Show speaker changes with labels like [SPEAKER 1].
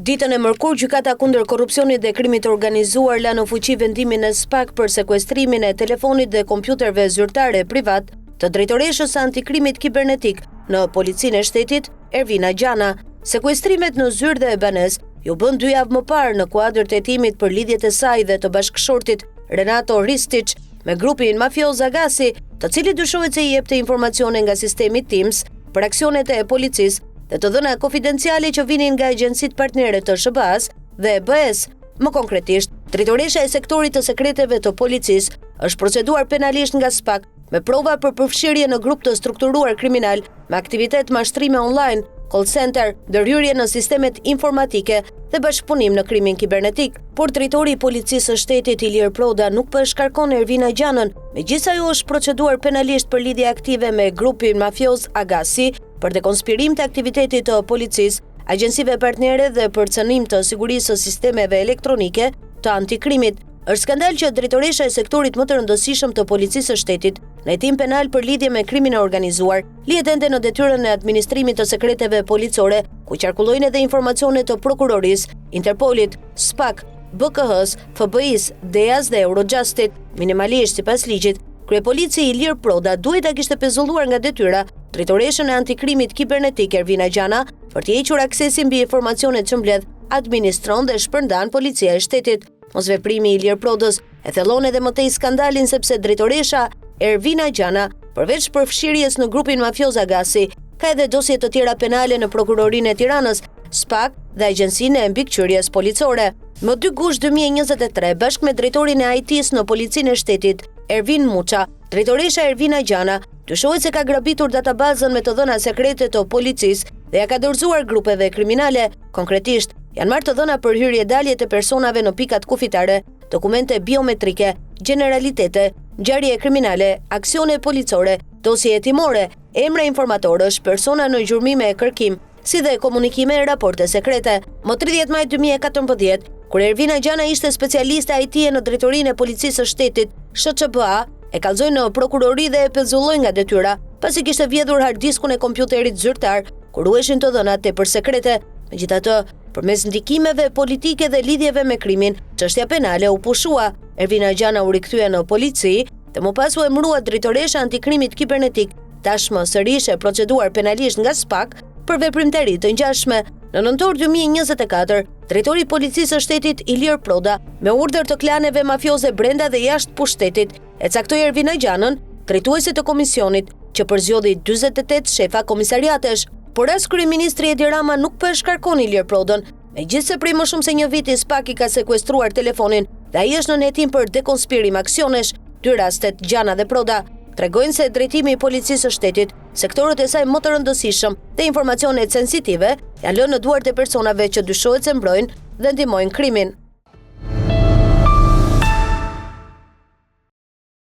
[SPEAKER 1] Ditën e mërkur, gjykata kundër korrupsionit dhe krimit të organizuar la në fuqi vendimin e SPAK për sekuestrimin e telefonit dhe kompjuterve zyrtare privat të drejtoreshës antikrimit kibernetik në Policinë e Shtetit, Ervina Gjana. Sekuestrimet në Zyrë dhe Banes ju bën 2 javë më parë në kuadër të hetimit për lidhjet e saj dhe të bashkëshortit Renato Ristic me grupin mafioz Agasi, të cili dyshohet se i jepte informacione nga sistemi Teams për aksionet e policisë dhe të dhëna konfidenciale që vinin nga agjencitë partnere të SBA-s dhe BE-s. Më konkretisht, drejtoresha e sektorit të sekreteve të policisë është proceduar penalisht nga SPAK me prova për përfshirje në grup të strukturuar kriminal me aktivitet mashtrime online, call center, ndërhyrje në sistemet informatike dhe bashkëpunim në krimin kibernetik. Por drejtori i policisë së shtetit Ilir Proda nuk po e shkarkon Ervina Gjanën, megjithëse ajo është proceduar penalisht për lidhje aktive me grupin mafioz Agasi, për dekonspirim të aktivitetit të policisë, agjencive partnere dhe për cënim të sigurisë së sistemeve elektronike të antikrimit. Është skandal që drejtoresha e sektorit më të rëndësishëm të policisë së shtetit, në hetim penal për lidhje me krimin e organizuar, lihet ende në detyrën e administrimit të sekreteve policore, ku qarkullojnë edhe informacione të prokurorisë, Interpolit, SPAK, BKH-s, FBI-s, DEA-s dhe Eurojustit. Minimalisht sipas ligjit, kryepolici Ilir Proda duhet ta kishte pezulluar nga detyra drejtoreshën e antikrimit kibernetik Ervina Gjana për të hequr aksesin mbi informacionet që mbledh, administron dhe shpërndan Policia e Shtetit. Mosveprimi i Ilir Prodës e thellon edhe më tej skandalin sepse drejtoresha Ervina Gjana, përveç përfshirjes në grupin mafioz Agasi, ka edhe dosje të tjera penale në Prokurorinë e Tiranës, SPAK dhe Agjencinë e Mbikëqyrjes Policore. Më 2 gusht 2023, bashkë me drejtorin e IT-s në Policinë e Shtetit, Ervin Muça, drejtoresha Ervina Gjana dyshohet se ka grabitur databazën me të dhëna sekrete të policisë dhe ja ka dorëzuar grupeve kriminale. Konkretisht, janë marrë të dhëna për hyrje dalje të personave në pikat kufitare, dokumente biometrike, generalitete, ngjarje kriminale, aksione policore, dosje hetimore, emra informatorësh, persona në gjurmime e kërkim, si dhe komunikime e raporte sekrete. Më 30 maj 2014, kur Ervina Gjana ishte specialiste IT-e në drejtorinë e Policisë së Shtetit, SHQBA, e kallzoi në prokurori dhe e pezulloi nga detyra, pasi kishte vjedhur harddiskun e kompjuterit zyrtar, ku ruheshin të dhënat tepër sekrete. Megjithatë, përmes ndikimeve politike dhe lidhjeve me krimin, çështja penale u pushua. Ervina Gjana u rikthye në polici dhe më pas u emërua drejtoresha antikrimit kibernetik, tashmë sërish e proceduar penalisht nga SPAK për veprimtari të ngjashme. Në nëntor 2024, drejtori i Policisë së Shtetit Ilir Proda, me urdhër të klaneve mafioze brenda dhe jashtë pushtetit, e caktoi Ervina Gjanën drejtuese të komisionit që përzgjodhi 48 shefa komisariatesh. Por as kryeministri Edi Rama nuk po e shkarkon Ilir Prodën, megjithëse prej më shumë se 1 viti SPAK i ka sekuestruar telefonin dhe ai është në hetim për dekonspirim aksionesh. 2 rastet, Gjana dhe Proda, tregojnë se drejtimi i Policisë së Shtetit, sektorët e saj më të rëndësishëm dhe informacionet sensitive janë lënë në duart e personave që dyshohet se mbrojnë dhe ndihmojnë krimin.